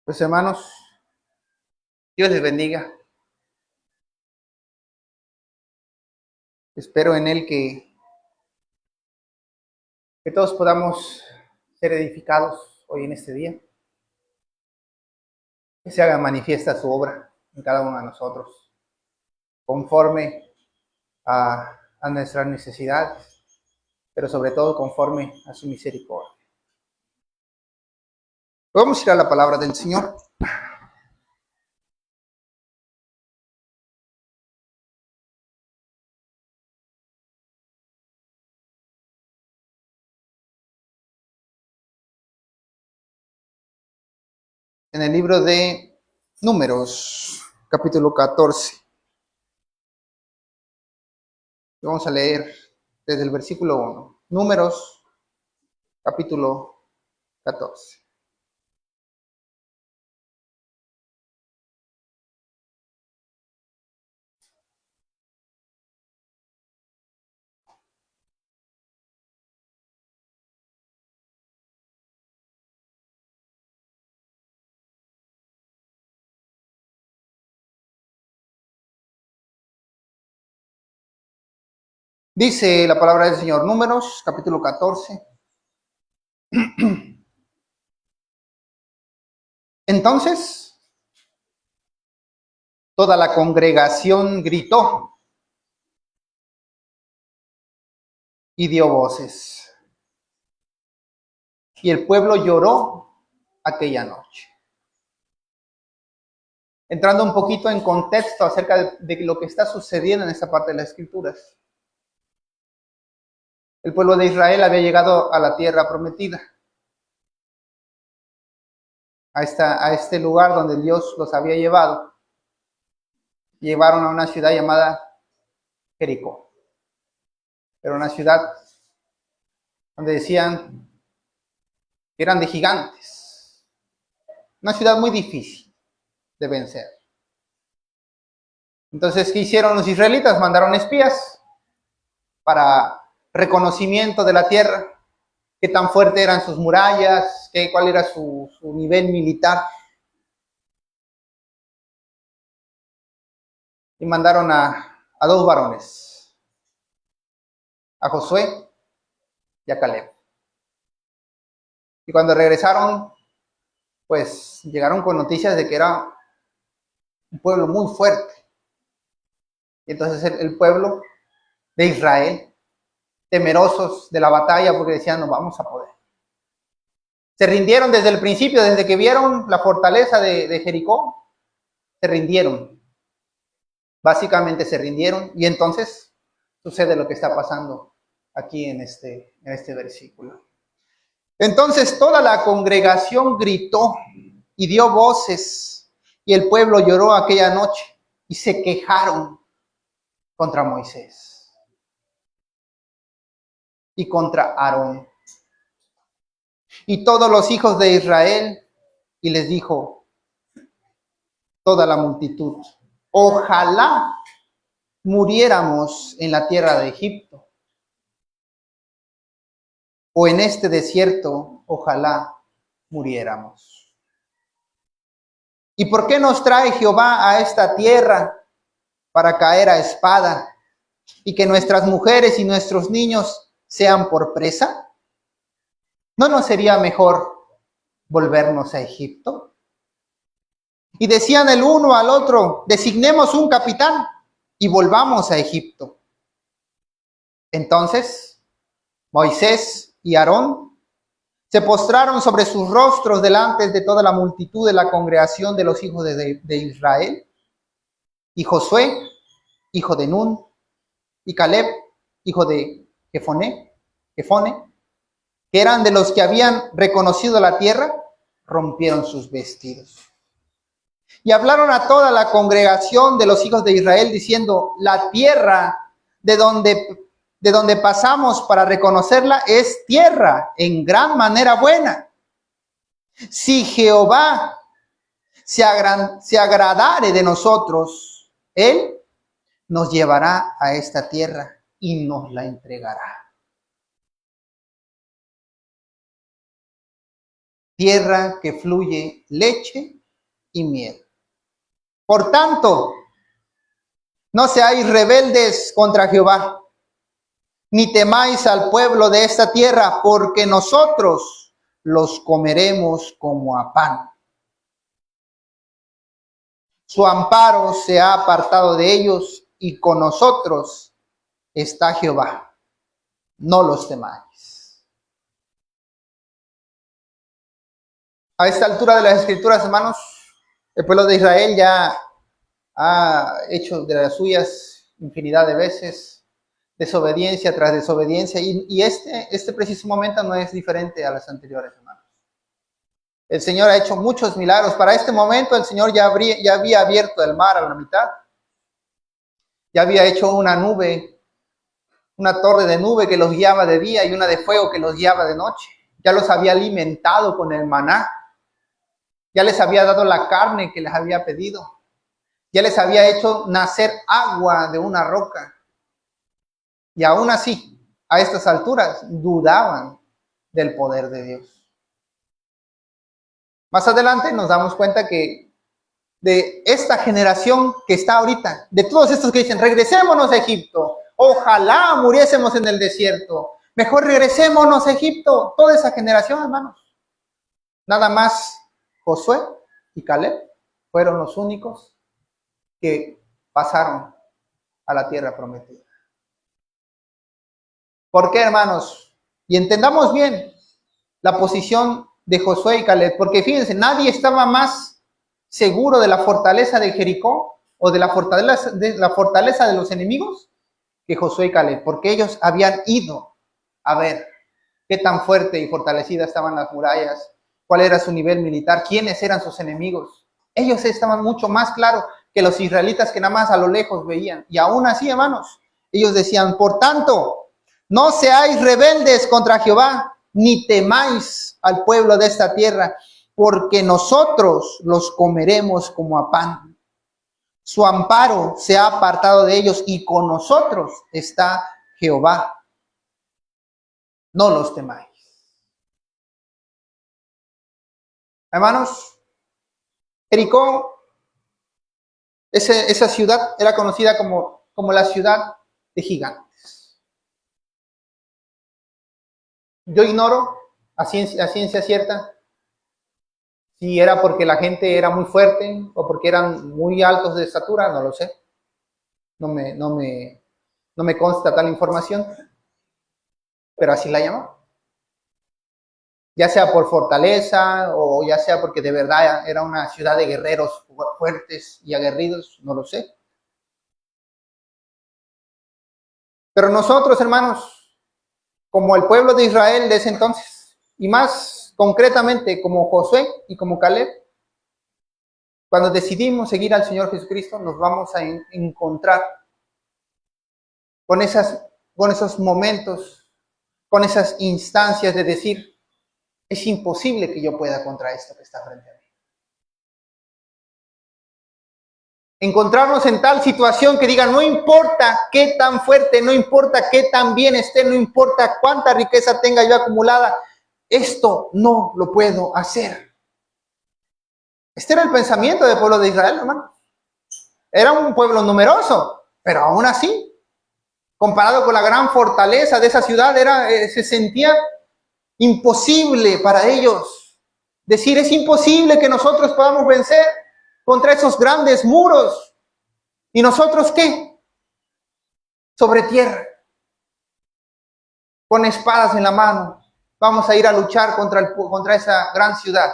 Pues hermanos, Dios les bendiga. Espero en Él que todos podamos ser edificados hoy en este día. Que se haga manifiesta su obra en cada uno de nosotros, conforme a nuestras necesidades, pero sobre todo conforme a su misericordia. Vamos a ir a la palabra del Señor. En el libro de Números, capítulo 14. Vamos a leer desde el versículo 1. Números, capítulo 14. Dice la palabra del Señor, Números, capítulo 14. Entonces, toda la congregación gritó y dio voces, y el pueblo lloró aquella noche. Entrando un poquito en contexto acerca de lo que está sucediendo en esta parte de las Escrituras. El pueblo de Israel había llegado a la tierra prometida, a este lugar donde Dios los había llevado. Llevaron a una ciudad llamada Jericó. Era una ciudad donde decían que eran de gigantes. Una ciudad muy difícil de vencer. Entonces, ¿qué hicieron los israelitas? Mandaron espías para reconocimiento de la tierra, qué tan fuertes eran sus murallas, cuál era su nivel militar. Y mandaron a dos varones, a Josué y a Caleb. Y cuando regresaron, pues llegaron con noticias de que era un pueblo muy fuerte. Y entonces el pueblo de Israel, temerosos de la batalla, porque decían, no vamos a poder. Se rindieron desde el principio, desde que vieron la fortaleza de Jericó, se rindieron. Básicamente se rindieron y entonces sucede lo que está pasando aquí en este versículo. Entonces toda la congregación gritó y dio voces y el pueblo lloró aquella noche y se quejaron contra Moisés y contra Aarón y todos los hijos de Israel, y les dijo toda la multitud, ojalá muriéramos en la tierra de Egipto o en este desierto, ojalá muriéramos. ¿Y por qué nos trae Jehová a esta tierra para caer a espada y que nuestras mujeres y nuestros niños sean por presa? ¿No nos sería mejor volvernos a Egipto? Y decían el uno al otro, designemos un capitán y volvamos a Egipto. Entonces Moisés y Aarón se postraron sobre sus rostros delante de toda la multitud de la congregación de los hijos de Israel. Y Josué, hijo de Nun, y Caleb, hijo de Jefone, que eran de los que habían reconocido la tierra, rompieron sus vestidos. Y hablaron a toda la congregación de los hijos de Israel, diciendo, la tierra de donde pasamos para reconocerla es tierra en gran manera buena. Si Jehová se agradare de nosotros, Él nos llevará a esta tierra y nos la entregará. tierra que fluye leche y miel. Por tanto, no seáis rebeldes contra Jehová, ni temáis al pueblo de esta tierra, porque nosotros los comeremos como a pan. Su amparo se ha apartado de ellos, y con nosotros está Jehová. No los temáis. A esta altura de las Escrituras, hermanos, el pueblo de Israel ya ha hecho de las suyas infinidad de veces, desobediencia tras desobediencia, y este preciso momento no es diferente a las anteriores, hermanos. El Señor ha hecho muchos milagros. Para este momento el Señor ya había abierto el mar a la mitad, ya había hecho una nube, una torre de nube que los guiaba de día y una de fuego que los guiaba de noche. Ya los había alimentado con el maná, ya les había dado la carne que les había pedido, ya les había hecho nacer agua de una roca. Y aún así, a estas alturas, dudaban del poder de Dios. Más adelante nos damos cuenta que de esta generación que está ahorita, de todos estos que dicen, regresémonos a Egipto, ojalá muriésemos en el desierto, mejor regresémonos a Egipto, toda esa generación, hermanos. Nada más Josué y Caleb fueron los únicos que pasaron a la tierra prometida. ¿Por qué, hermanos? Y entendamos bien la posición de Josué y Caleb, porque fíjense, nadie estaba más seguro de la fortaleza de Jericó o de la fortaleza de los enemigos que Josué y Caleb, porque ellos habían ido a ver qué tan fuerte y fortalecida estaban las murallas, cuál era su nivel militar, quiénes eran sus enemigos. Ellos estaban mucho más claros que los israelitas que nada más a lo lejos veían. Y aún así, hermanos, ellos decían, por tanto, no seáis rebeldes contra Jehová, ni temáis al pueblo de esta tierra, porque nosotros los comeremos como a pan. Su amparo se ha apartado de ellos, y con nosotros está Jehová. No los temáis. Hermanos, Jericó, esa ciudad era conocida como la ciudad de gigantes. Yo ignoro a ciencia cierta si era porque la gente era muy fuerte o porque eran muy altos de estatura, no lo sé. No me consta tal información, pero así la llaman. Ya sea por fortaleza o ya sea porque de verdad era una ciudad de guerreros fuertes y aguerridos, no lo sé. Pero nosotros, hermanos, como el pueblo de Israel de ese entonces, y más concretamente como Josué y como Caleb, cuando decidimos seguir al Señor Jesucristo, nos vamos a encontrar con esos momentos, con esas instancias de decir, es imposible que yo pueda contra esto que está frente a mí. Encontrarnos en tal situación que diga, no importa qué tan fuerte, no importa qué tan bien esté, no importa cuánta riqueza tenga yo acumulada, esto no lo puedo hacer. Este era el pensamiento del pueblo de Israel, hermano. Era un pueblo numeroso, pero aún así, comparado con la gran fortaleza de esa ciudad, se sentía imposible para ellos. Decir, es imposible que nosotros podamos vencer contra esos grandes muros. ¿Y nosotros qué? Sobre tierra, con espadas en la mano, vamos a ir a luchar contra esa gran ciudad.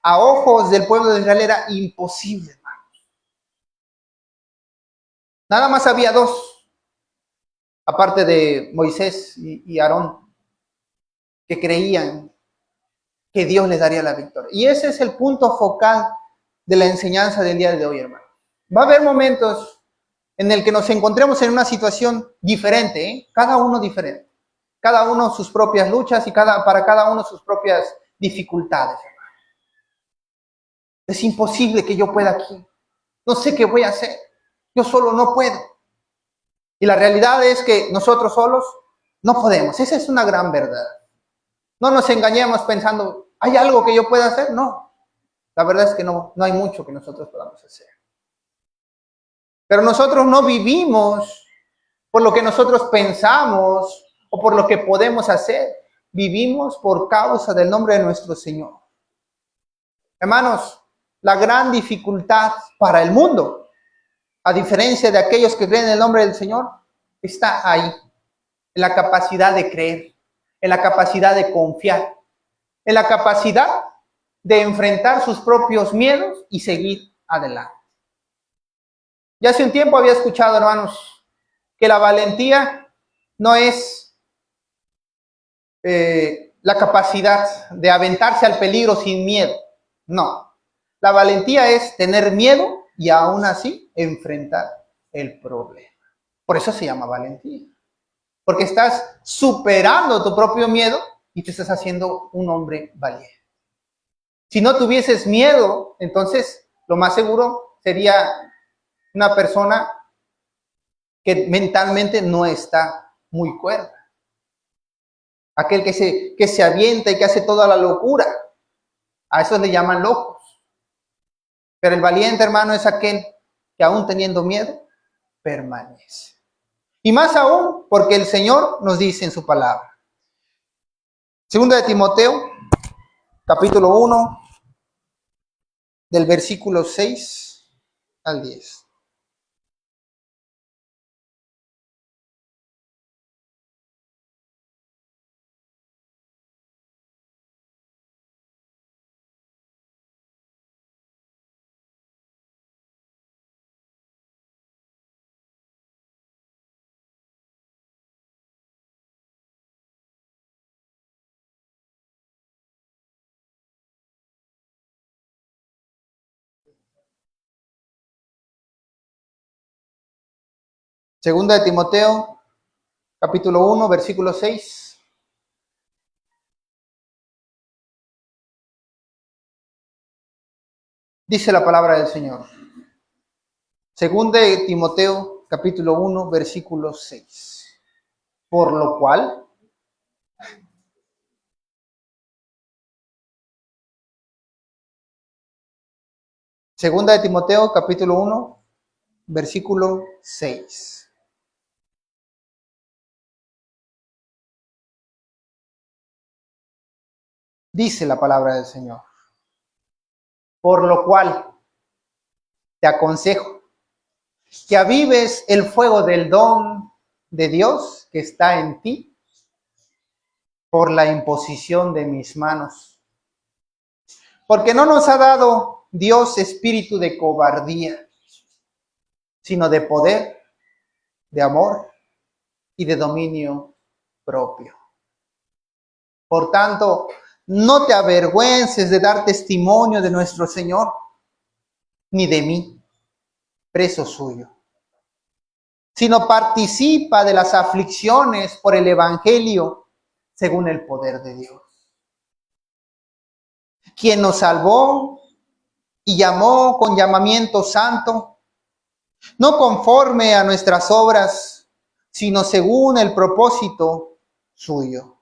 A ojos del pueblo de Israel era imposible, hermanos. Nada más había dos, aparte de Moisés y Aarón, que creían que Dios les daría la victoria. Y ese es el punto focal de la enseñanza del día de hoy, hermano. Va a haber momentos en el que nos encontremos en una situación diferente, ¿eh? Cada uno diferente. Cada uno sus propias luchas y para cada uno sus propias dificultades, hermano. Es imposible que yo pueda aquí. No sé qué voy a hacer. Yo solo no puedo. Y la realidad es que nosotros solos no podemos. Esa es una gran verdad. No nos engañemos pensando, ¿hay algo que yo pueda hacer? No, la verdad es que no hay mucho que nosotros podamos hacer. Pero nosotros no vivimos por lo que nosotros pensamos o por lo que podemos hacer. Vivimos por causa del nombre de nuestro Señor. Hermanos, la gran dificultad para el mundo, a diferencia de aquellos que creen en el nombre del Señor, está ahí, en la capacidad de creer, en la capacidad de confiar, en la capacidad de enfrentar sus propios miedos y seguir adelante. Ya hace un tiempo había escuchado, hermanos, que la valentía no es la capacidad de aventarse al peligro sin miedo. No. La valentía es tener miedo y aún así enfrentar el problema. Por eso se llama valentía. Porque estás superando tu propio miedo y te estás haciendo un hombre valiente. Si no tuvieses miedo, entonces lo más seguro sería una persona que mentalmente no está muy cuerda. Aquel que se avienta y que hace toda la locura. A eso le llaman locos. Pero el valiente, hermano, es aquel que aún teniendo miedo, permanece. Y más aún porque el Señor nos dice en su palabra. Segunda de Timoteo, capítulo 1, del versículo 6 al 10. Segunda de Timoteo, capítulo 1, versículo 6. Dice la palabra del Señor. Segunda de Timoteo, capítulo 1, versículo 6. Por lo cual, segunda de Timoteo, capítulo 1, versículo 6. Dice la palabra del Señor. Por lo cual, te aconsejo que avives el fuego del don de Dios que está en ti por la imposición de mis manos. Porque no nos ha dado Dios espíritu de cobardía, sino de poder, de amor y de dominio propio. Por tanto, no te avergüences de dar testimonio de nuestro Señor, ni de mí, preso suyo, sino participa de las aflicciones por el Evangelio según el poder de Dios, quien nos salvó y llamó con llamamiento santo, no conforme a nuestras obras, sino según el propósito suyo,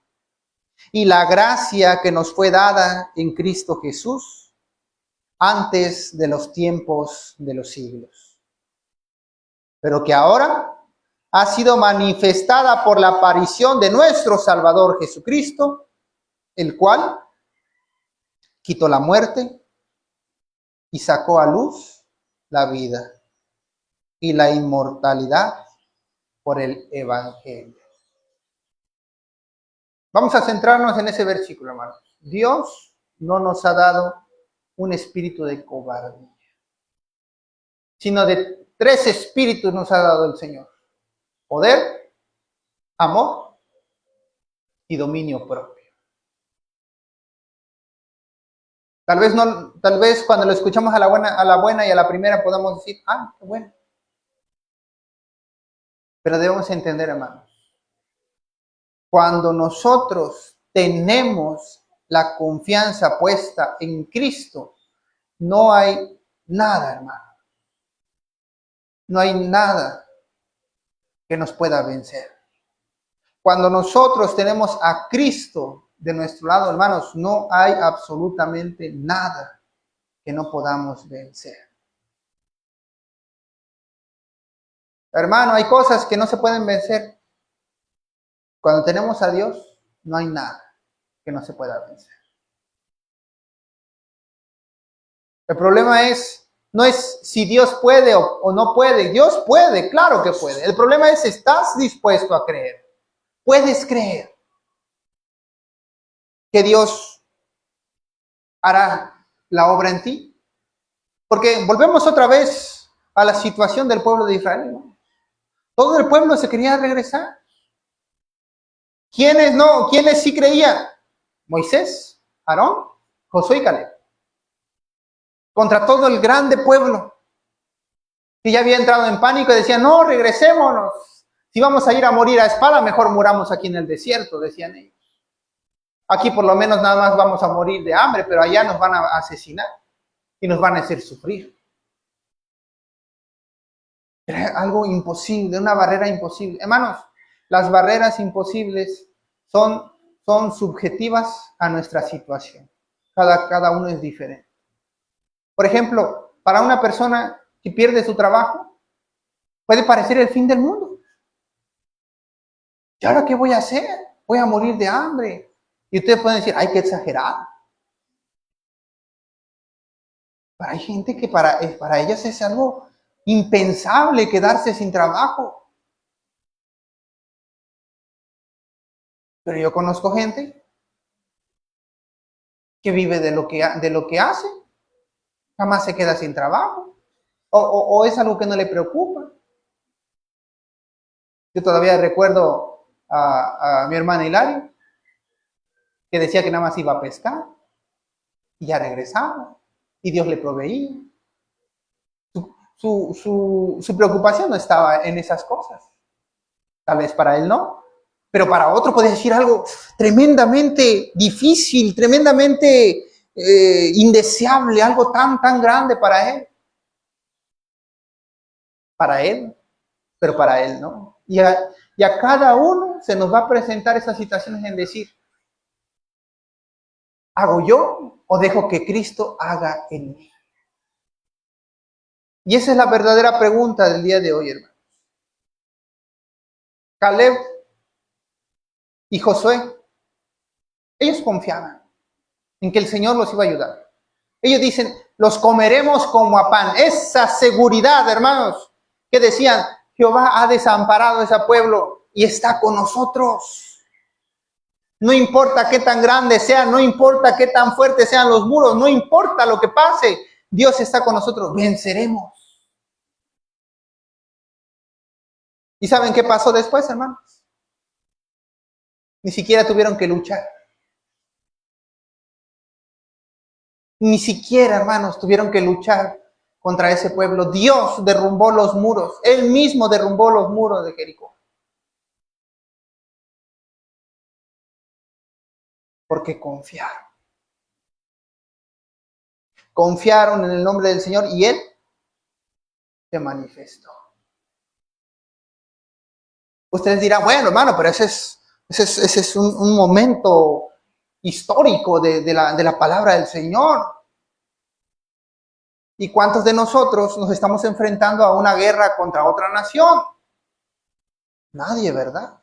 y la gracia que nos fue dada en Cristo Jesús antes de los tiempos de los siglos, pero que ahora ha sido manifestada por la aparición de nuestro Salvador Jesucristo, el cual quitó la muerte y sacó a luz la vida y la inmortalidad por el Evangelio. Vamos a centrarnos en ese versículo, hermanos. Dios no nos ha dado un espíritu de cobardía, sino de 3 espíritus nos ha dado el Señor: poder, amor y dominio propio. Tal vez cuando lo escuchamos a la buena y a la primera podamos decir, qué bueno. Pero debemos entender, hermanos, cuando nosotros tenemos la confianza puesta en Cristo, no hay nada, hermano. No hay nada que nos pueda vencer. Cuando nosotros tenemos a Cristo de nuestro lado, hermanos, no hay absolutamente nada que no podamos vencer. Hermano, hay cosas que no se pueden vencer. Cuando tenemos a Dios, no hay nada que no se pueda vencer. El problema no es si Dios puede o no puede. Dios puede, claro que puede. El problema es, ¿estás dispuesto a creer? ¿Puedes creer que Dios hará la obra en ti? Porque volvemos otra vez a la situación del pueblo de Israel, ¿no? Todo el pueblo se quería regresar. ¿Quiénes no? ¿Quiénes sí creían? Moisés, Aarón, Josué y Caleb. Contra todo el grande pueblo que ya había entrado en pánico y decían, no, regresémonos. Si vamos a ir a morir a espada, mejor muramos aquí en el desierto, decían ellos. Aquí por lo menos nada más vamos a morir de hambre, pero allá nos van a asesinar y nos van a hacer sufrir. Era algo imposible, una barrera imposible. Hermanos, las barreras imposibles son subjetivas a nuestra situación. Cada uno es diferente. Por ejemplo, para una persona que pierde su trabajo, puede parecer el fin del mundo. ¿Y ahora qué voy a hacer? Voy a morir de hambre. Y ustedes pueden decir, ay, qué exagerado. Pero hay gente que para ellas es algo impensable quedarse sin trabajo. Pero yo conozco gente que vive de lo que hace. Jamás se queda sin trabajo. O es algo que no le preocupa. Yo todavía recuerdo a mi hermana Hilario, que decía que nada más iba a pescar y ya regresaba y Dios le proveía. Su preocupación no estaba en esas cosas. Tal vez para él no, pero para otro puede decir algo tremendamente difícil, tremendamente indeseable, algo tan grande para él. Para él, pero para él no. Y a cada uno se nos va a presentar esas situaciones en decir, ¿hago yo o dejo que Cristo haga en mí? Y esa es la verdadera pregunta del día de hoy, hermano. Caleb y Josué, ellos confiaban en que el Señor los iba a ayudar. Ellos dicen, los comeremos como a pan. Esa seguridad, hermanos, que decían, Jehová ha desamparado a ese pueblo y está con nosotros. No importa qué tan grandes sean, no importa qué tan fuertes sean los muros, no importa lo que pase, Dios está con nosotros, venceremos. ¿Y saben qué pasó después, hermanos? Ni siquiera tuvieron que luchar. Ni siquiera, hermanos, tuvieron que luchar contra ese pueblo. Dios derrumbó los muros. Él mismo derrumbó los muros de Jericó. Porque confiaron. Confiaron en el nombre del Señor y Él se manifestó. Ustedes dirán, bueno, hermano, pero ese es un momento histórico de la palabra del Señor. ¿Y cuántos de nosotros nos estamos enfrentando a una guerra contra otra nación? Nadie, ¿verdad?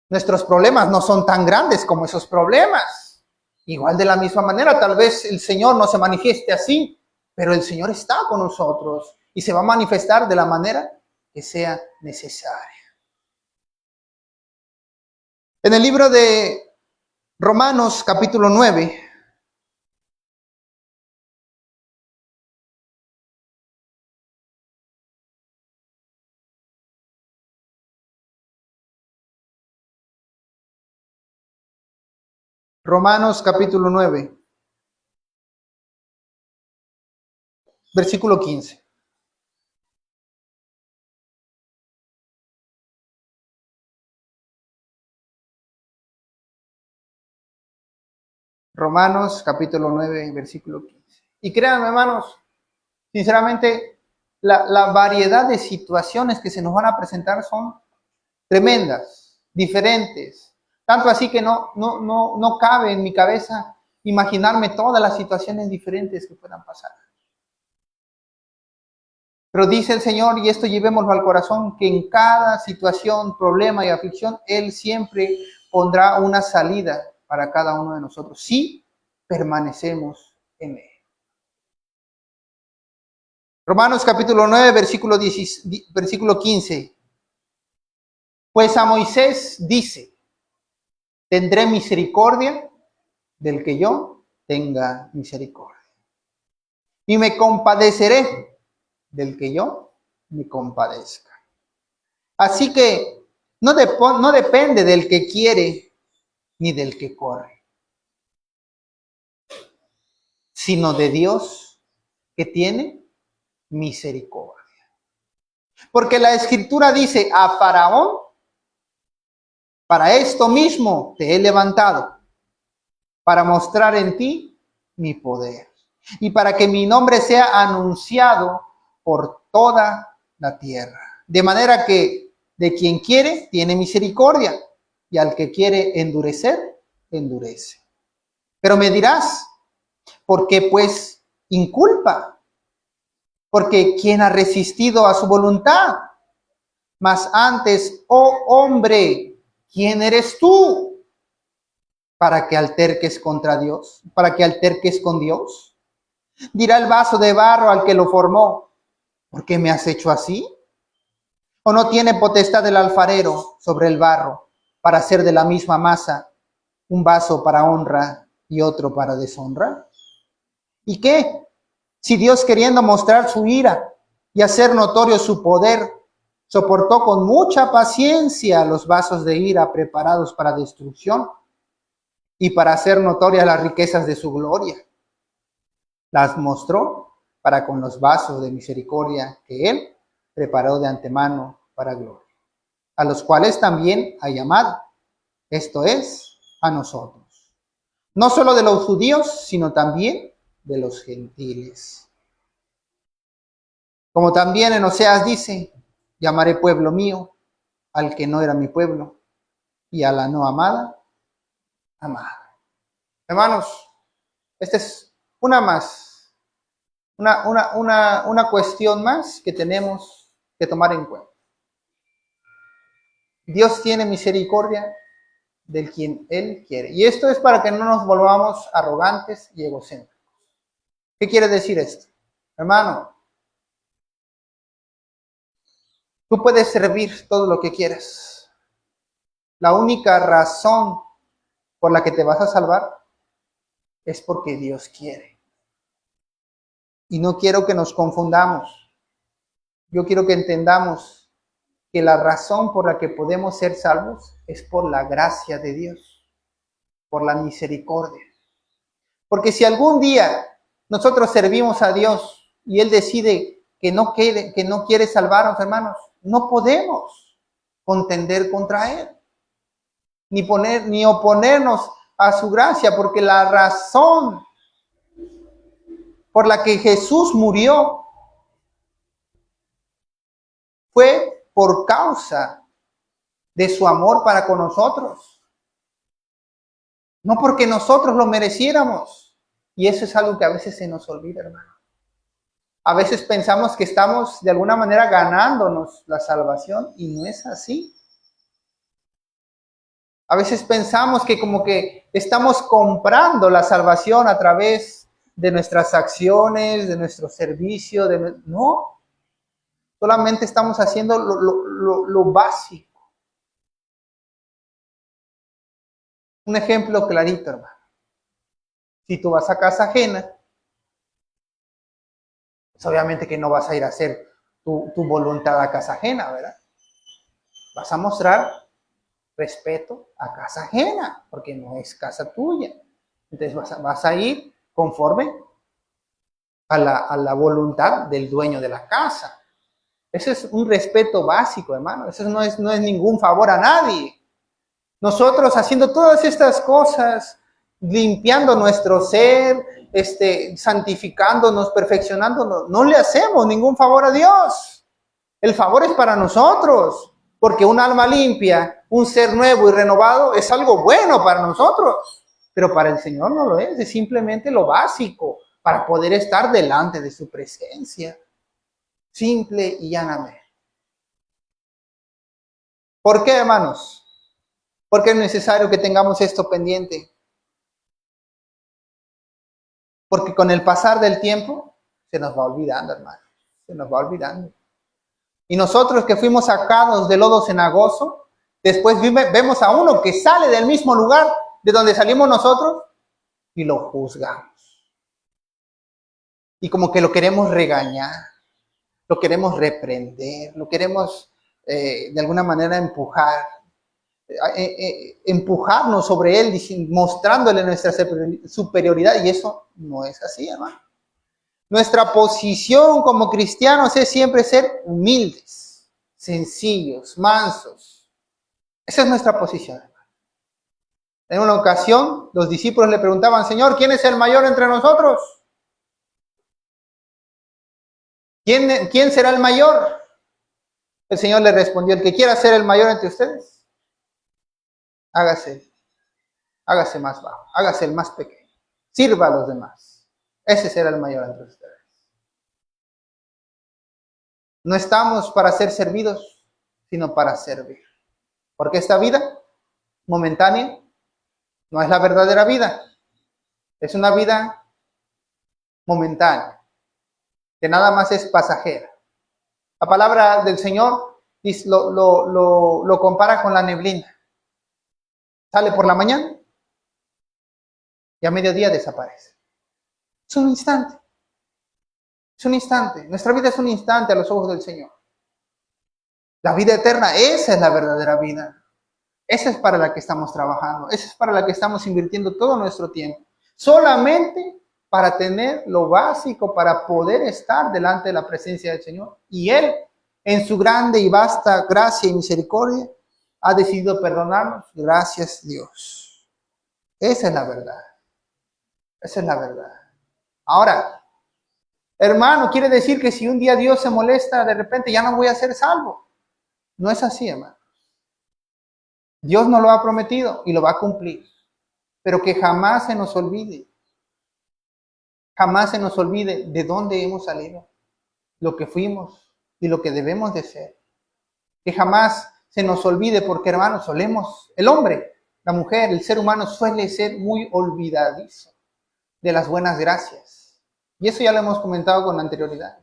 Nuestros problemas no son tan grandes como esos problemas. Igual de la misma manera, tal vez el Señor no se manifieste así, pero el Señor está con nosotros y se va a manifestar de la manera que sea necesaria. En el libro de Romanos capítulo 9, Romanos capítulo 9, versículo 15. Romanos capítulo 9, versículo 15. Y créanme, hermanos, sinceramente, la variedad de situaciones que se nos van a presentar son tremendas, diferentes. Tanto así que no cabe en mi cabeza imaginarme todas las situaciones diferentes que puedan pasar. Pero dice el Señor, y esto llevémoslo al corazón, que en cada situación, problema y aflicción, Él siempre pondrá una salida para cada uno de nosotros, si permanecemos en Él. Romanos capítulo 9, versículo 15. Pues a Moisés dice, tendré misericordia del que yo tenga misericordia. Y me compadeceré del que yo me compadezca. Así que no depende del que quiere ni del que corre, sino de Dios que tiene misericordia. Porque la Escritura dice, a Faraón, para esto mismo te he levantado, para mostrar en ti mi poder, y para que mi nombre sea anunciado por toda la tierra. De manera que de quien quiere, tiene misericordia, y al que quiere endurecer, endurece. Pero me dirás, ¿por qué pues inculpa? Porque ¿quién ha resistido a su voluntad? Mas antes, oh hombre, ¿quién eres tú para que alterques contra Dios? ¿Para que alterques con Dios? Dirá el vaso de barro al que lo formó, ¿por qué me has hecho así? ¿O no tiene potestad el alfarero sobre el barro para hacer de la misma masa un vaso para honra y otro para deshonra? ¿Y qué? Si Dios, queriendo mostrar su ira y hacer notorio su poder, soportó con mucha paciencia los vasos de ira preparados para destrucción y para hacer notorias las riquezas de su gloria, las mostró para con los vasos de misericordia que Él preparó de antemano para gloria, a los cuales también ha llamado, esto es, a nosotros, no solo de los judíos, sino también de los gentiles. Como también en Oseas dice, llamaré pueblo mío al que no era mi pueblo, y a la no amada, amada. Hermanos, esta es una cuestión más que tenemos que tomar en cuenta. Dios tiene misericordia del quien Él quiere. Y esto es para que no nos volvamos arrogantes y egocéntricos. ¿Qué quiere decir esto? Hermano, tú puedes servir todo lo que quieras. La única razón por la que te vas a salvar es porque Dios quiere. Y no quiero que nos confundamos. Yo quiero que entendamos que la razón por la que podemos ser salvos es por la gracia de Dios, por la misericordia. Porque si algún día nosotros servimos a Dios y Él decide que no quiere salvarnos, hermanos, no podemos contender contra Él, ni oponernos a su gracia, porque la razón por la que Jesús murió fue por causa de su amor para con nosotros. No porque nosotros lo mereciéramos. Y eso es algo que a veces se nos olvida, hermano. A veces pensamos que estamos de alguna manera ganándonos la salvación y no es así. A veces pensamos que como que estamos comprando la salvación a través de nuestras acciones, de nuestro servicio. No, solamente estamos haciendo lo básico. Un ejemplo clarito, hermano. Si tú vas a casa ajena, pues obviamente que no vas a ir a hacer tu voluntad a casa ajena, ¿verdad? Vas a mostrar respeto a casa ajena, porque no es casa tuya. Entonces vas a ir conforme a la voluntad del dueño de la casa. Ese es un respeto básico, hermano. Eso no es ningún favor a nadie. Nosotros haciendo todas estas cosas, limpiando nuestro ser, santificándonos, perfeccionándonos, no le hacemos ningún favor a Dios. El favor es para nosotros, porque un alma limpia un ser nuevo y renovado, es algo bueno para nosotros. Pero para el Señor no lo es simplemente lo básico para poder estar delante de su presencia. Simple y llanamente. ¿Por qué, hermanos? Porque es necesario que tengamos esto pendiente. Porque con el pasar del tiempo se nos va olvidando, hermanos. Se nos va olvidando. Y nosotros que fuimos sacados de lodo cenagoso, después vemos a uno que sale del mismo lugar de donde salimos nosotros y lo juzgamos. Y como que lo queremos regañar, lo queremos reprender, lo queremos de alguna manera empujarnos sobre él, mostrándole nuestra superioridad. Y eso no es así, hermano. Nuestra posición como cristianos es siempre ser humildes, sencillos, mansos. Esa es nuestra posición. En una ocasión, los discípulos le preguntaban, Señor, ¿quién es el mayor entre nosotros? ¿Quién será el mayor? El Señor le respondió, el que quiera ser el mayor entre ustedes, hágase más bajo, hágase el más pequeño, sirva a los demás. Ese será el mayor entre ustedes. No estamos para ser servidos, sino para servir. Porque esta vida momentánea no es la verdadera vida. Es una vida momentánea, que nada más es pasajera. La palabra del Señor lo compara con la neblina. Sale por la mañana y a mediodía desaparece. Es un instante. Es un instante. Nuestra vida es un instante a los ojos del Señor. La vida eterna, esa es la verdadera vida. Esa es para la que estamos trabajando. Esa es para la que estamos invirtiendo todo nuestro tiempo. Solamente para tener lo básico, para poder estar delante de la presencia del Señor. Y Él, en su grande y vasta gracia y misericordia, ha decidido perdonarnos. Gracias, Dios. Esa es la verdad. Esa es la verdad. Ahora, hermano, quiere decir que si un día Dios se molesta, de repente ya no voy a ser salvo. No es así, hermano. Dios nos lo ha prometido y lo va a cumplir. Pero que jamás se nos olvide de dónde hemos salido, lo que fuimos y lo que debemos de ser. Que jamás se nos olvide, porque hermanos, el hombre, la mujer, el ser humano suele ser muy olvidadizo de las buenas gracias. Y eso ya lo hemos comentado con anterioridad.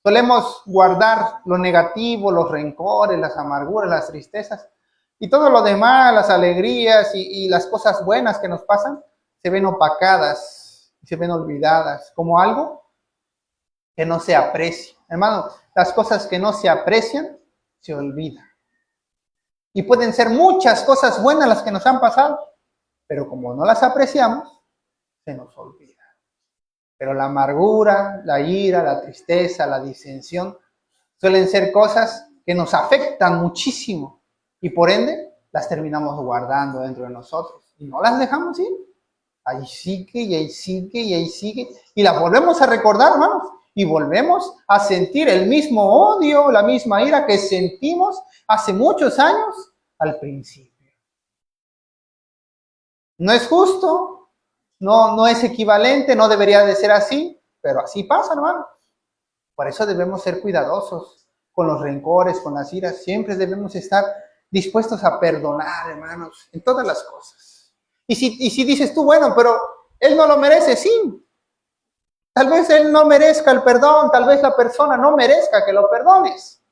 Solemos guardar lo negativo, los rencores, las amarguras, las tristezas y todo lo demás, las alegrías y las cosas buenas que nos pasan, se ven opacadas, se ven olvidadas como algo que no se aprecia. Hermano, las cosas que no se aprecian se olvidan. Y pueden ser muchas cosas buenas las que nos han pasado, pero como no las apreciamos, se nos olvida. Pero la amargura, la ira, la tristeza, la disensión, suelen ser cosas que nos afectan muchísimo y por ende las terminamos guardando dentro de nosotros y no las dejamos ir. Ahí sigue y ahí sigue y ahí sigue y las volvemos a recordar, hermanos, y volvemos a sentir el mismo odio, la misma ira que sentimos hace muchos años al principio. No es justo, no es equivalente, no debería de ser así, pero así pasa, hermanos. Por eso debemos ser cuidadosos con los rencores, con las iras. Siempre debemos estar dispuestos a perdonar, hermanos, en todas las cosas. Y si dices tú, bueno, pero él no lo merece, sí. Tal vez él no merezca el perdón, tal vez la persona no merezca que lo perdones.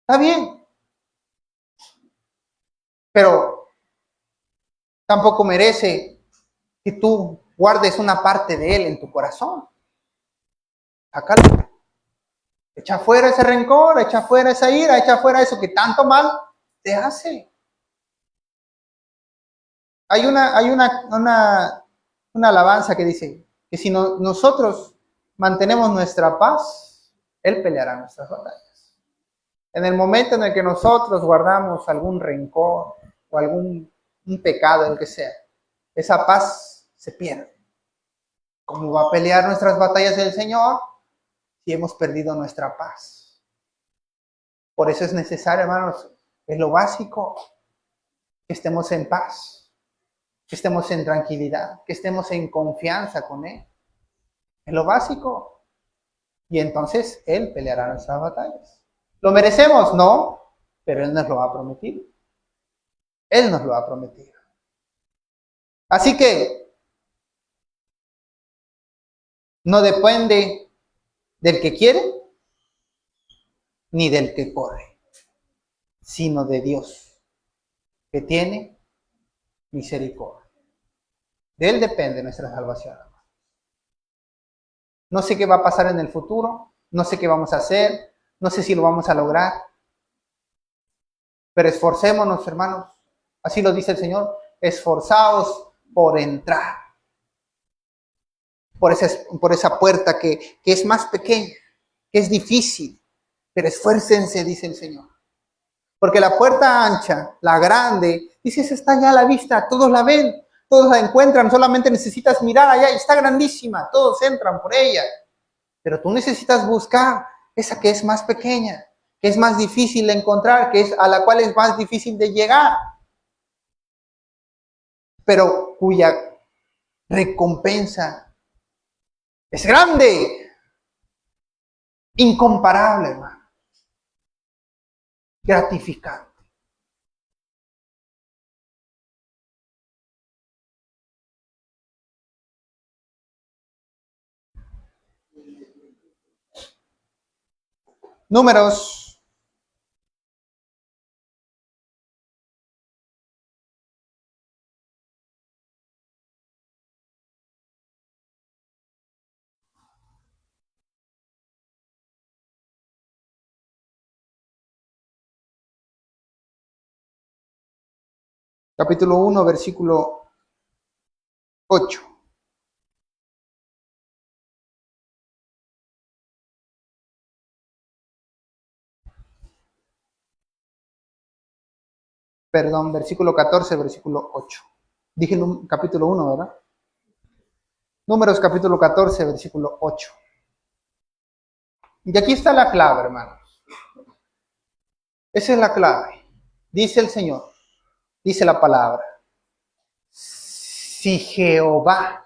Está bien. Pero tampoco merece que tú guardes una parte de él en tu corazón. Sácalo. Echa fuera ese rencor, echa fuera esa ira, echa fuera eso que tanto mal te hace. Hay una alabanza que dice que si nosotros mantenemos nuestra paz, Él peleará nuestras batallas. En el momento en el que nosotros guardamos algún rencor o algún pecado, el que sea, esa paz se pierde. ¿Cómo va a pelear nuestras batallas el Señor si hemos perdido nuestra paz? Por eso es necesario, hermanos, Es lo básico, que estemos en paz, que estemos en tranquilidad, que estemos en confianza con Él. Es lo básico. Y entonces Él peleará nuestras batallas. ¿Lo merecemos? No, pero Él nos lo ha prometido. Él nos lo ha prometido. Así que no depende del que quiere ni del que corre, sino de Dios, que tiene misericordia. De Él depende nuestra salvación. No sé qué va a pasar en el futuro, no sé qué vamos a hacer, no sé si lo vamos a lograr, pero esforcémonos, hermanos. Así lo dice el Señor, esforzaos por entrar por esa puerta que es más pequeña, que es difícil, pero esfuércense, dice el Señor. Porque la puerta ancha, la grande, dice, esa está ya a la vista, todos la ven, todos la encuentran, solamente necesitas mirar allá y está grandísima, todos entran por ella. Pero tú necesitas buscar esa que es más pequeña, que es más difícil de encontrar, que es a la cual es más difícil de llegar, pero cuya recompensa es grande, incomparable, hermano, gratificante. Números, capítulo 1, versículo 8. Perdón, versículo 14, versículo 8. Dije capítulo 1, ¿verdad? Números capítulo 14, versículo 8. Y aquí está la clave, hermanos. Esa es la clave. Dice el Señor, dice la palabra. Si Jehová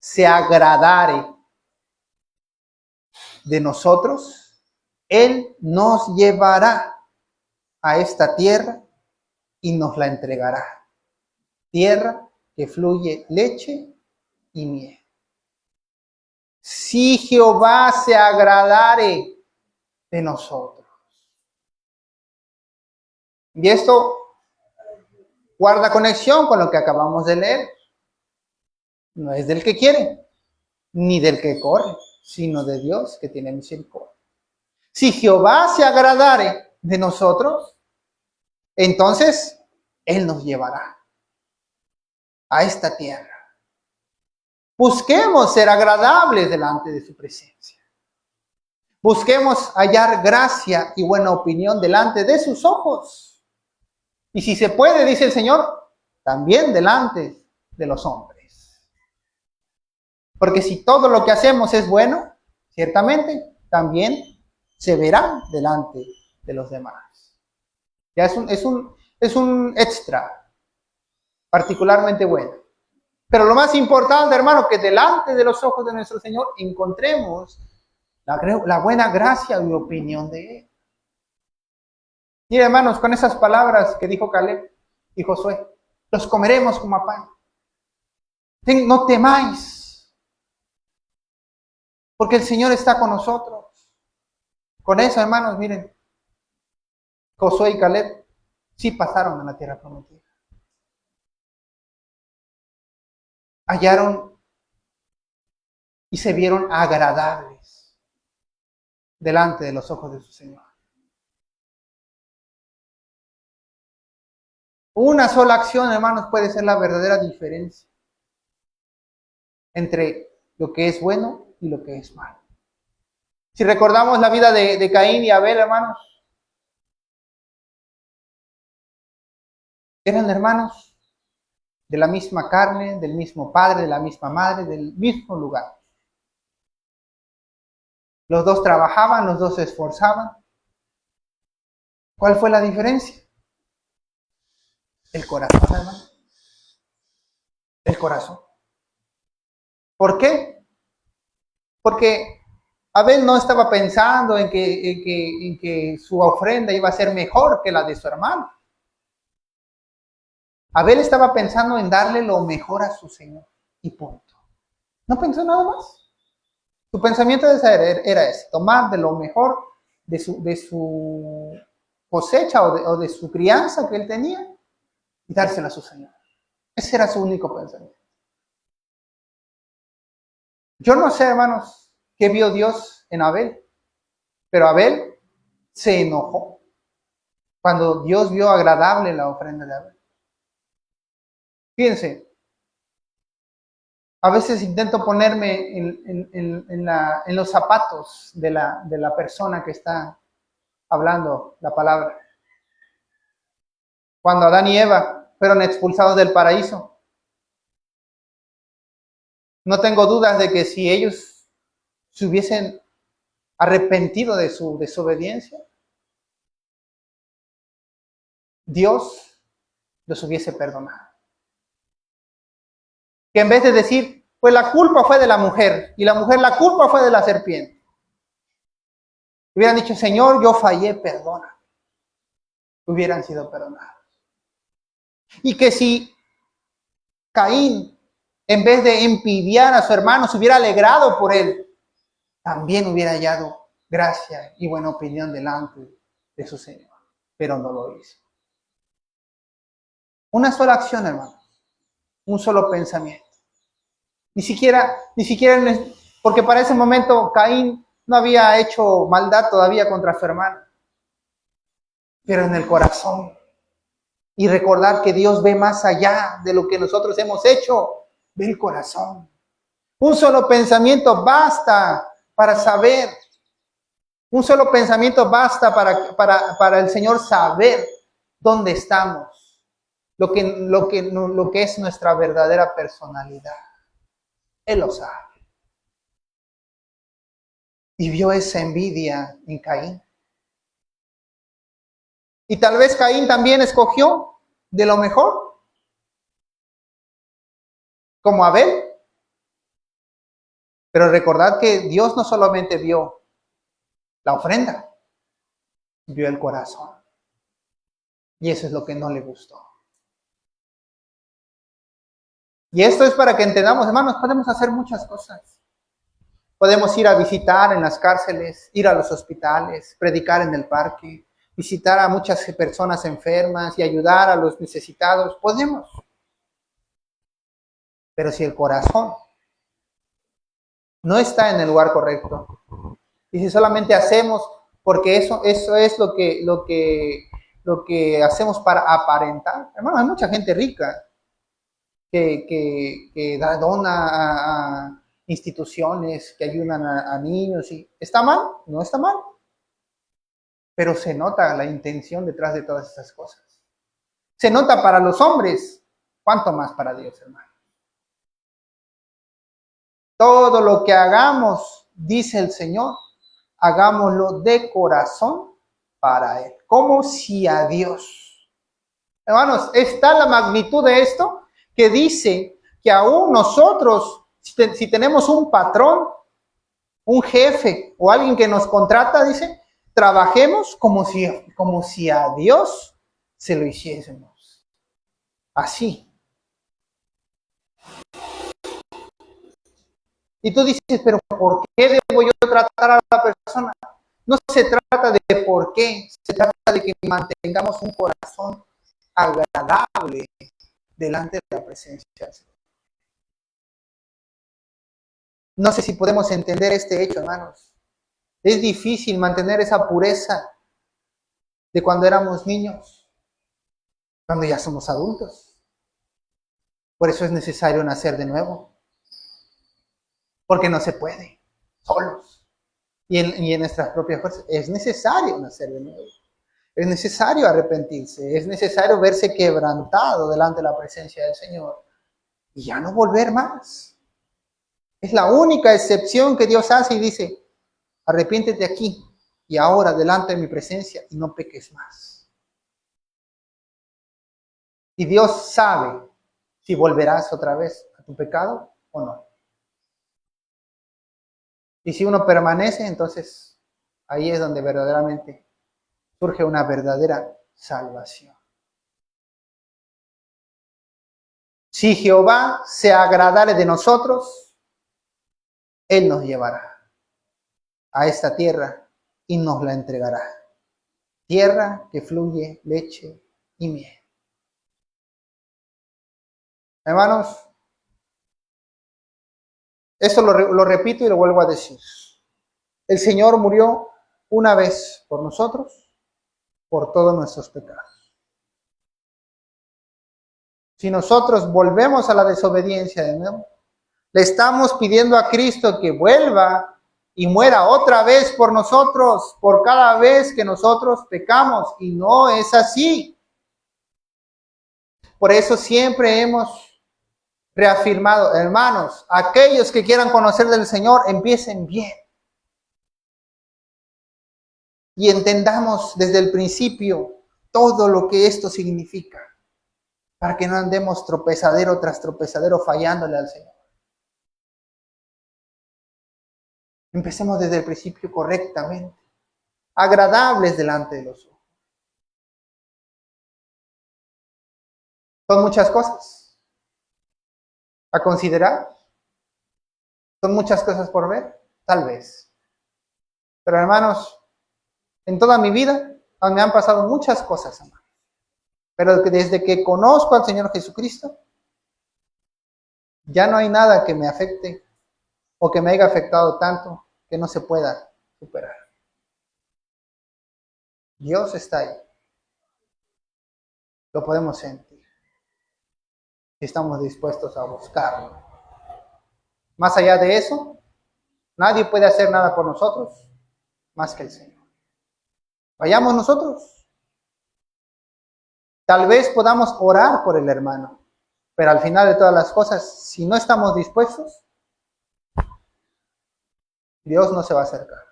se agradare de nosotros, Él nos llevará a esta tierra y nos la entregará. Tierra que fluye leche y miel. Si Jehová se agradare de nosotros. Y esto guarda conexión con lo que acabamos de leer. No es del que quiere, ni del que corre, sino de Dios que tiene misericordia. Si Jehová se agradare de nosotros, entonces Él nos llevará a esta tierra. Busquemos ser agradables delante de su presencia. Busquemos hallar gracia y buena opinión delante de sus ojos. Y si se puede, dice el Señor, también delante de los hombres. Porque si todo lo que hacemos es bueno, ciertamente también se verá delante de los demás. Ya es un extra particularmente bueno. Pero lo más importante, hermano, que delante de los ojos de nuestro Señor encontremos la buena gracia y opinión de Él. Y hermanos, con esas palabras que dijo Caleb y Josué, los comeremos como a pan. No temáis, porque el Señor está con nosotros. Con eso, hermanos, miren, Josué y Caleb sí pasaron a la tierra prometida. Hallaron y se vieron agradables delante de los ojos de su Señor. Una sola acción, hermanos, puede ser la verdadera diferencia entre lo que es bueno y lo que es malo. Si recordamos la vida de Caín y Abel, hermanos, eran hermanos de la misma carne, del mismo padre, de la misma madre, del mismo lugar. Los dos trabajaban, los dos se esforzaban, ¿Cuál fue la diferencia? El corazón, hermano. El corazón. ¿Por qué? Porque Abel no estaba pensando en que su ofrenda iba a ser mejor que la de su hermano. Abel estaba pensando en darle lo mejor a su Señor. Y punto. No pensó nada más. Su pensamiento era ese, tomar de lo mejor de su cosecha o de su crianza que él tenía y dársela a su Señor. Ese era su único pensamiento. Yo no sé, hermanos, qué vio Dios en Abel, pero Abel se enojó cuando Dios vio agradable la ofrenda de Abel. Fíjense, a veces intento ponerme en los zapatos de la persona que está hablando la palabra. Cuando Adán y Eva fueron expulsados del paraíso, no tengo dudas de que si ellos se hubiesen arrepentido de su desobediencia, Dios los hubiese perdonado. Que en vez de decir, pues la culpa fue de la mujer, y la mujer la culpa fue de la serpiente, hubieran dicho, Señor, yo fallé, perdona. Hubieran sido perdonados. Y que si Caín, en vez de envidiar a su hermano, se hubiera alegrado por él, también hubiera hallado gracia y buena opinión delante de su Señor. Pero no lo hizo. Una sola acción, hermano. Un solo pensamiento. Ni siquiera, porque para ese momento Caín no había hecho maldad todavía contra su hermano. Pero en el corazón. Y recordar que Dios ve más allá de lo que nosotros hemos hecho. Ve el corazón. Un solo pensamiento basta para saber. Un solo pensamiento basta para el Señor saber dónde estamos. Lo que es nuestra verdadera personalidad. Él lo sabe. Y vio esa envidia en Caín. Y tal vez Caín también escogió de lo mejor, como Abel. Pero recordad que Dios no solamente vio la ofrenda, vio el corazón. Y eso es lo que no le gustó. Y esto es para que entendamos, hermanos, podemos hacer muchas cosas. Podemos ir a visitar en las cárceles, ir a los hospitales, predicar en el parque, visitar a muchas personas enfermas y ayudar a los necesitados. Podemos. Pero si el corazón no está en el lugar correcto, y si solamente hacemos, porque eso es lo que hacemos para aparentar. Hermano, hay mucha gente rica que dona a instituciones, que ayudan a niños. Y ¿está mal? No está mal. Pero se nota la intención detrás de todas estas cosas. Se nota para los hombres, ¿cuánto más para Dios, hermano? Todo lo que hagamos, dice el Señor, hagámoslo de corazón para Él, como si a Dios. Hermanos, está la magnitud de esto que dice que aún nosotros, si tenemos un patrón, un jefe o alguien que nos contrata, dice, trabajemos como si a Dios se lo hiciésemos. Así. Y tú dices, pero ¿por qué debo yo tratar a la persona? No se trata de por qué, se trata de que mantengamos un corazón agradable delante de la presencia del Señor. No sé si podemos entender este hecho, hermanos. Es difícil mantener esa pureza de cuando éramos niños, cuando ya somos adultos. Por eso es necesario nacer de nuevo. Porque no se puede, solos. Y en nuestras propias fuerzas. Es necesario nacer de nuevo. Es necesario arrepentirse. Es necesario verse quebrantado delante de la presencia del Señor. Y ya no volver más. Es la única excepción que Dios hace y dice, arrepiéntete aquí y ahora delante de mi presencia y no peques más. Y Dios sabe si volverás otra vez a tu pecado o no. Y si uno permanece, entonces ahí es donde verdaderamente surge una verdadera salvación. Si Jehová se agradare de nosotros, Él nos llevará a esta tierra y nos la entregará. Tierra que fluye leche y miel. Hermanos, esto lo repito y lo vuelvo a decir. El Señor murió una vez por nosotros, por todos nuestros pecados. Si nosotros volvemos a la desobediencia de nuevo, le estamos pidiendo a Cristo que vuelva y muera otra vez por nosotros, por cada vez que nosotros pecamos. Y no es así. Por eso siempre hemos reafirmado, hermanos, aquellos que quieran conocer del Señor, empiecen bien. Y entendamos desde el principio todo lo que esto significa, para que no andemos tropezadero tras tropezadero fallándole al Señor. Empecemos desde el principio correctamente, agradables delante de los ojos. Son muchas cosas a considerar, son muchas cosas por ver, tal vez. Pero hermanos, en toda mi vida me han pasado muchas cosas, hermanos. Pero desde que conozco al Señor Jesucristo, ya no hay nada que me afecte o que me haya afectado tanto que no se pueda superar. Dios está ahí. Lo podemos sentir. Si estamos dispuestos a buscarlo. Más allá de eso, nadie puede hacer nada por nosotros más que el Señor. Vayamos nosotros. Tal vez podamos orar por el hermano, pero al final de todas las cosas, si no estamos dispuestos, Dios no se va a acercar.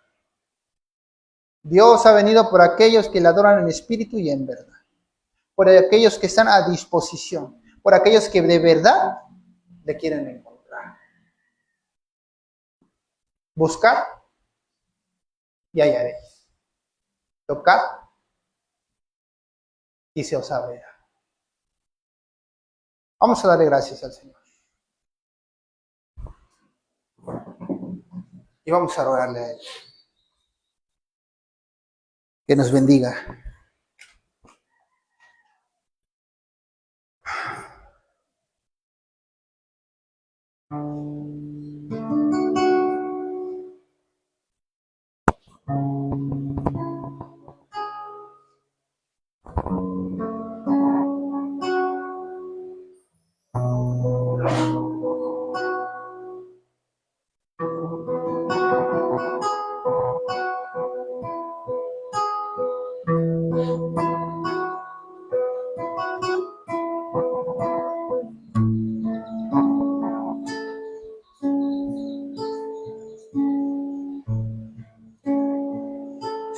Dios ha venido por aquellos que le adoran en espíritu y en verdad. Por aquellos que están a disposición. Por aquellos que de verdad le quieren encontrar. Buscar y hallaréis. Tocad y se os abrirá. Vamos a darle gracias al Señor. Y vamos a rogarle a Él. Que nos bendiga.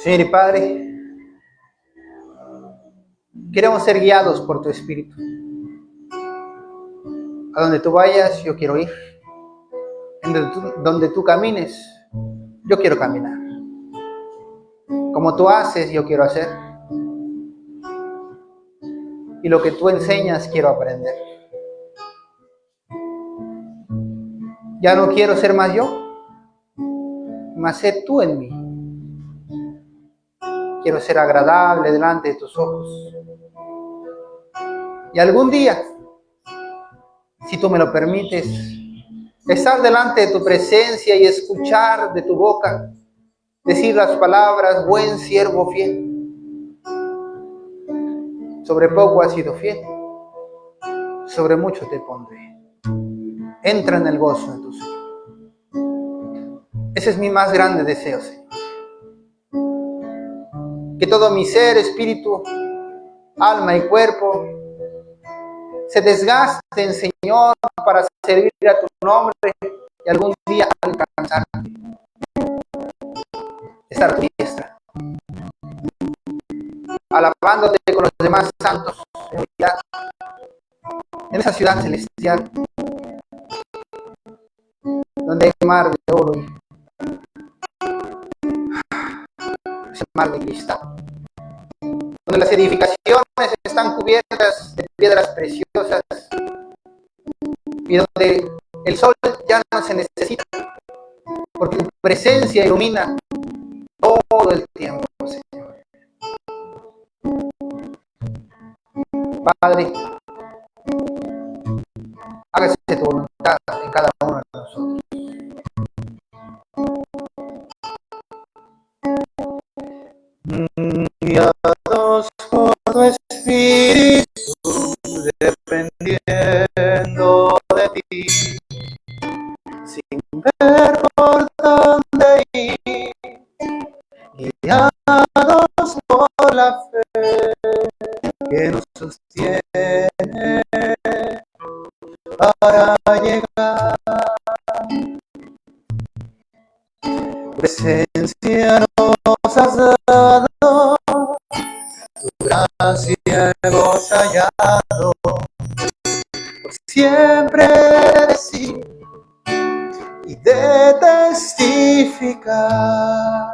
Señor y Padre, queremos ser guiados por tu Espíritu. A donde tú vayas, yo quiero ir. Donde tú camines, yo quiero caminar. Como tú haces, yo quiero hacer. Y lo que tú enseñas, quiero aprender. Ya no quiero ser más yo, más sé tú en mí. Quiero ser agradable delante de tus ojos. Y algún día, si tú me lo permites, estar delante de tu presencia y escuchar de tu boca, decir las palabras, buen siervo fiel. Sobre poco has sido fiel, sobre mucho te pondré. Entra en el gozo de tu Señor. Ese es mi más grande deseo, Señor. Que todo mi ser, espíritu, alma y cuerpo se desgasten, Señor, para servir a tu nombre y algún día alcanzarte. Estar a tu diestra, alabándote con los demás santos, esa ciudad celestial, donde hay mar de oro y ese mar de cristal, donde las edificaciones están cubiertas de piedras preciosas y donde el sol ya no se necesita, porque tu presencia ilumina todo el tiempo, Señor. Padre, hágase tu voluntad en cada uno de nosotros. Guiados por tu espíritu, dependiendo de ti, sin ver por dónde ir, guiados por la fe que nos sostiene para llegar. Presencia nos has dado, tu gracia hemos hallado, por siempre de decir y de testificar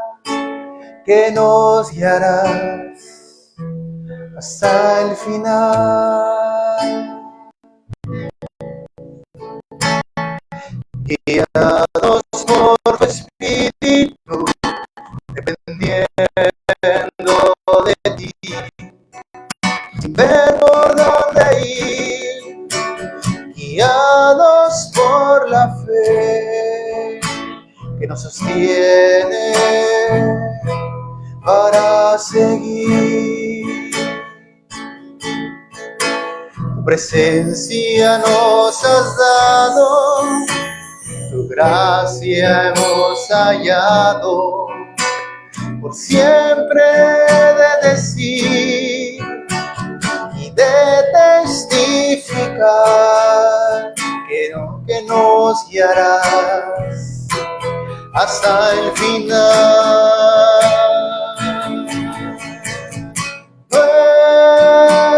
que nos guiarás hasta el final. Guiados por tu espíritu, dependiendo de ti, sin ver por dónde ir, guiados por la fe que nos sostiene para seguir. Tu presencia nos has dado, tu gracia hemos hallado, por siempre de decir y de testificar que nos guiarás hasta el final.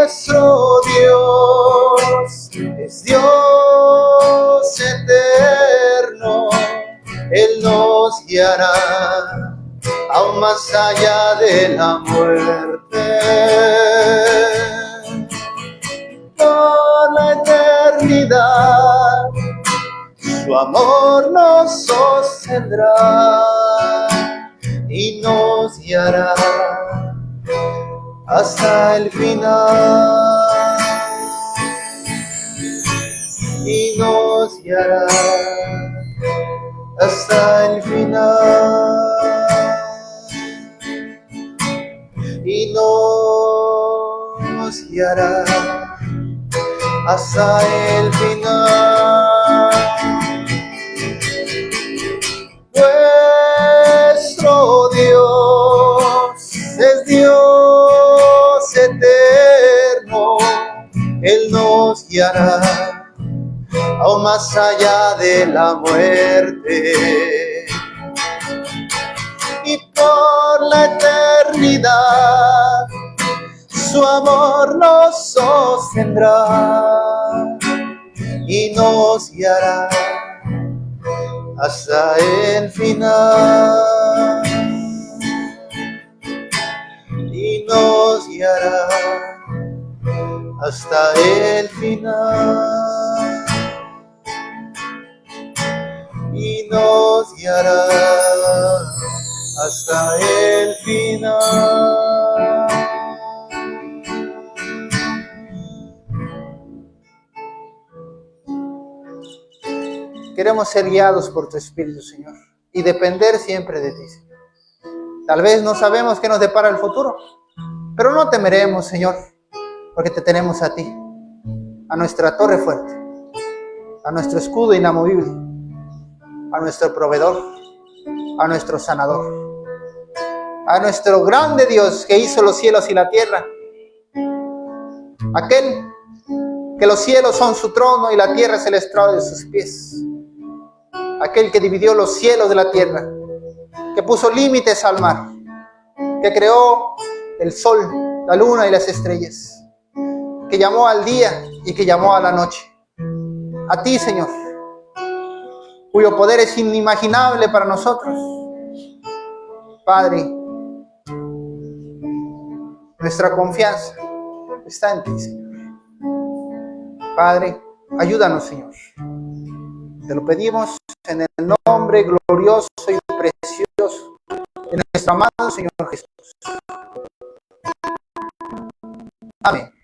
Nuestro Dios es Dios eterno, Él nos guiará aún más allá de la muerte. Por la eternidad, su amor nos sostendrá y nos guiará hasta el final. Y nos guiará hasta el final. Y nos guiará hasta el final. Nuestro Dios es Dios eterno, Él nos guiará aún más allá de la muerte. Y por la eternidad, su amor nos sostendrá y nos guiará hasta el final. Y nos guiará hasta el final. Y nos guiará hasta el final. Queremos ser guiados por tu Espíritu, Señor, y depender siempre de ti, Señor. Tal vez no sabemos qué nos depara el futuro, pero no temeremos, Señor, porque te tenemos a ti, a nuestra torre fuerte, a nuestro escudo inamovible, a nuestro proveedor, a nuestro sanador, a nuestro grande Dios que hizo los cielos y la tierra, aquel que los cielos son su trono y la tierra es el estrado de sus pies, aquel que dividió los cielos de la tierra, que puso límites al mar, que creó el sol, la luna y las estrellas, que llamó al día y que llamó a la noche. A ti, Señor, cuyo poder es inimaginable para nosotros. Padre, nuestra confianza está en ti, Señor. Padre, ayúdanos, Señor. Te lo pedimos en el nombre glorioso y precioso de nuestro amado Señor Jesús. Amén.